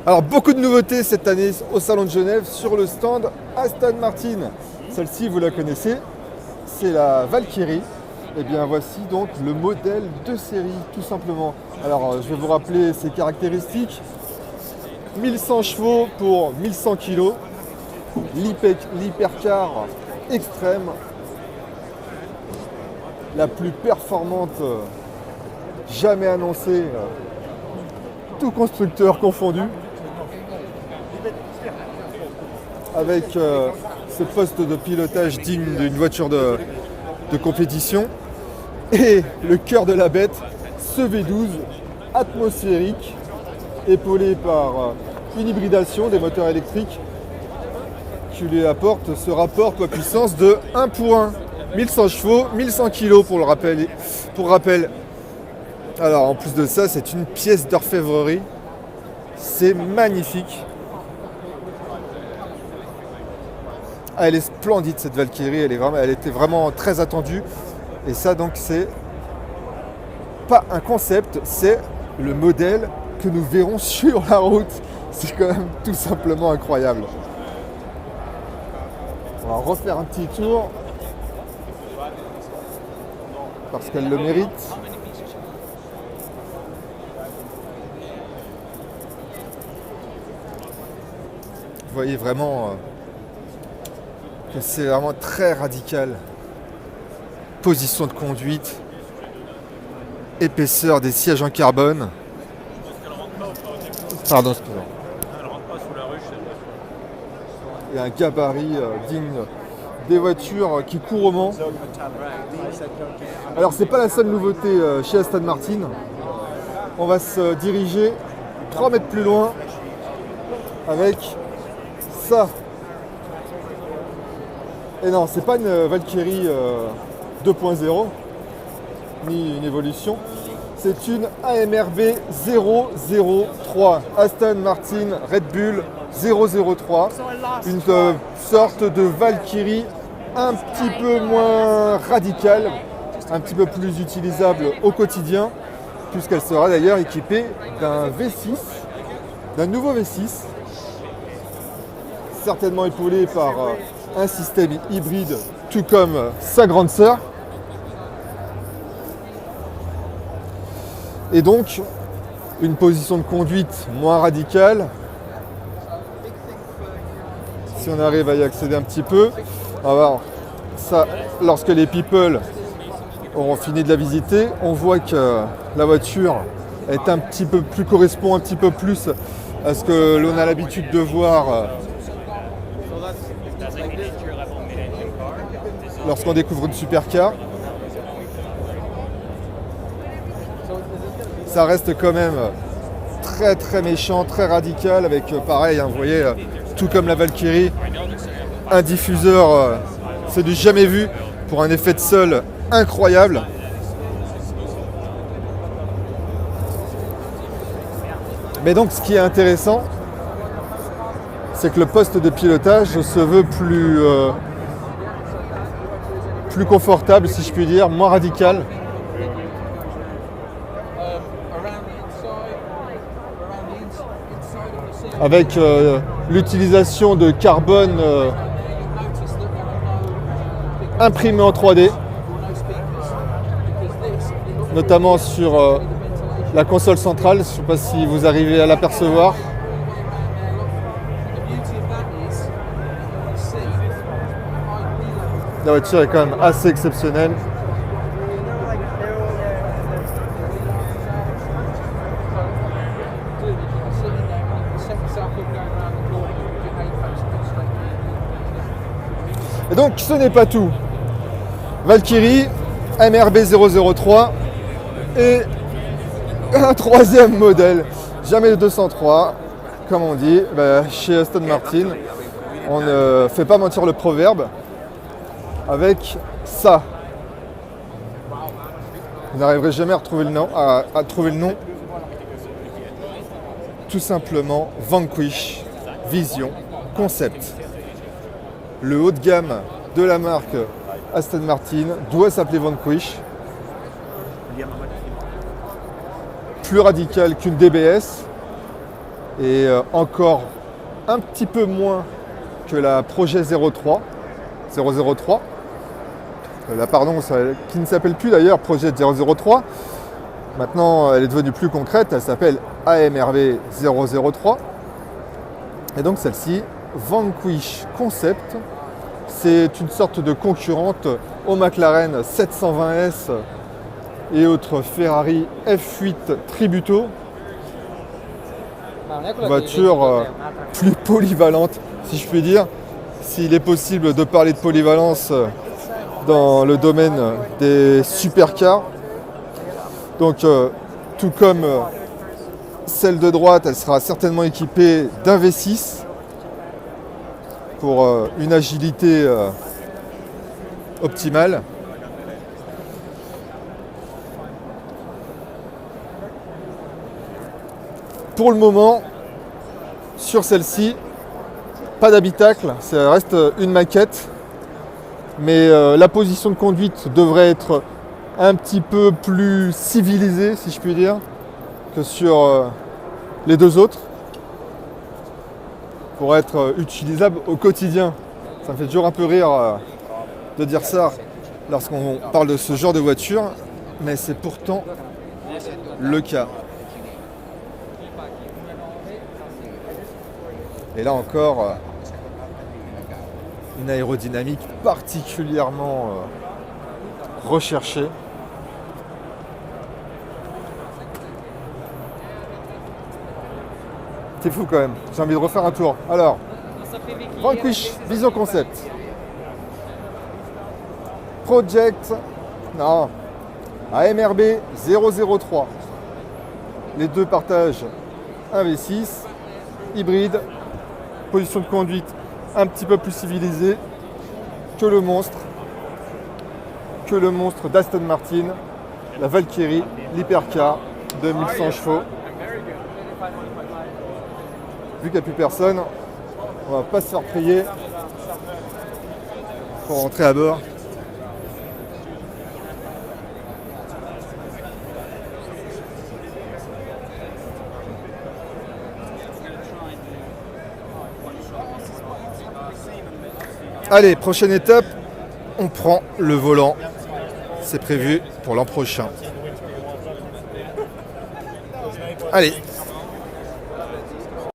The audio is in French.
Alors beaucoup de nouveautés cette année au Salon de Genève sur le stand Aston Martin. Celle-ci vous la connaissez, c'est la Valkyrie. Et bien voici donc le modèle de série tout simplement. Alors je vais vous rappeler ses caractéristiques. 1100 chevaux pour 1100 kg. L'hypercar extrême. La plus performante jamais annoncée, tout constructeur confondu. Avec ce poste de pilotage digne d'une voiture de compétition. Et le cœur de la bête, ce V12 atmosphérique, épaulé par une hybridation des moteurs électriques qui lui apporte ce rapport poids-puissance de 1 pour 1. 1100 chevaux, 1100 kg pour le rappel. Pour rappel. Alors en plus de ça, c'est une pièce d'orfèvrerie. C'est magnifique. Ah, elle est splendide cette Valkyrie, elle était vraiment très attendue. Et ça donc c'est pas un concept, c'est le modèle que nous verrons sur la route. C'est quand même tout simplement incroyable. On va refaire un petit tour parce qu'elle le mérite. Vous voyez vraiment que c'est vraiment très radical. Position de conduite, épaisseur des sièges en carbone. Pardon, excusez-moi. Et un gabarit digne des voitures qui courent au Mans. Alors c'est pas la seule nouveauté chez Aston Martin. On va se diriger 3 mètres plus loin avec ça. Et non, c'est pas une Valkyrie 2.0 ni une évolution. C'est une AMRB 003, Aston Martin Red Bull 003, une sorte de Valkyrie un petit peu moins radicale, un petit peu plus utilisable au quotidien, puisqu'elle sera d'ailleurs équipée d'un V6, d'un nouveau V6, certainement épaulé par un système hybride, tout comme sa grande sœur. Et donc, une position de conduite moins radicale. Si on arrive à y accéder un petit peu. Alors, ça, lorsque les people auront fini de la visiter, on voit que la voiture est un petit peu plus, correspond un petit peu plus à ce que l'on a l'habitude de voir lorsqu'on découvre une supercar. Ça reste quand même très très méchant, très radical, avec pareil, hein, vous voyez, tout comme la Valkyrie, un diffuseur, c'est du jamais vu, pour un effet de sol incroyable. Mais donc ce qui est intéressant, c'est que le poste de pilotage se veut plus confortable, si je puis dire, moins radical. Avec l'utilisation de carbone imprimé en 3D, notamment sur la console centrale. Je ne sais pas si vous arrivez à l'apercevoir. La voiture est quand même assez exceptionnelle. Et donc ce n'est pas tout. Valkyrie, MRB 003 et un troisième modèle, jamais le 203, comme on dit, chez Aston Martin. On ne fait pas mentir le proverbe avec ça. Vous n'arriverez jamais à retrouver le nom, à trouver le nom. Tout simplement Vanquish Vision Concept. Le haut de gamme de la marque Aston Martin doit s'appeler Vanquish. Plus radical qu'une DBS. et encore un petit peu moins que la Projet 003. Qui ne s'appelle plus d'ailleurs Projet 003. Maintenant, elle est devenue plus concrète, elle s'appelle AMRB 003. Et donc celle-ci, Vanquish Concept, c'est une sorte de concurrente au McLaren 720S et autres Ferrari F8 Tributo. Voiture plus polyvalente, si je puis dire, s'il est possible de parler de polyvalence dans le domaine des supercars. Donc tout comme celle de droite, elle sera certainement équipée d'un V6 pour une agilité optimale. Pour le moment, sur celle-ci, pas d'habitacle, ça reste une maquette, mais la position de conduite devrait être un petit peu plus civilisée, si je puis dire, que sur les deux autres, pour être utilisable au quotidien. Ça me fait toujours un peu rire de dire ça lorsqu'on parle de ce genre de voiture, mais c'est pourtant le cas. Et là encore, une aérodynamique particulièrement recherchée. C'est fou quand même, j'ai envie de refaire un tour. Alors, Vanquish Vision Concept. Project, non, AMRB 003. Les deux partagent un V6, hybride, position de conduite un petit peu plus civilisée que le monstre d'Aston Martin, la Valkyrie, l'Hypercar de 1100 chevaux. Vu qu'il n'y a plus personne, on va pas se faire prier pour rentrer à bord. Allez, prochaine étape, on prend le volant. C'est prévu pour l'an prochain. Allez.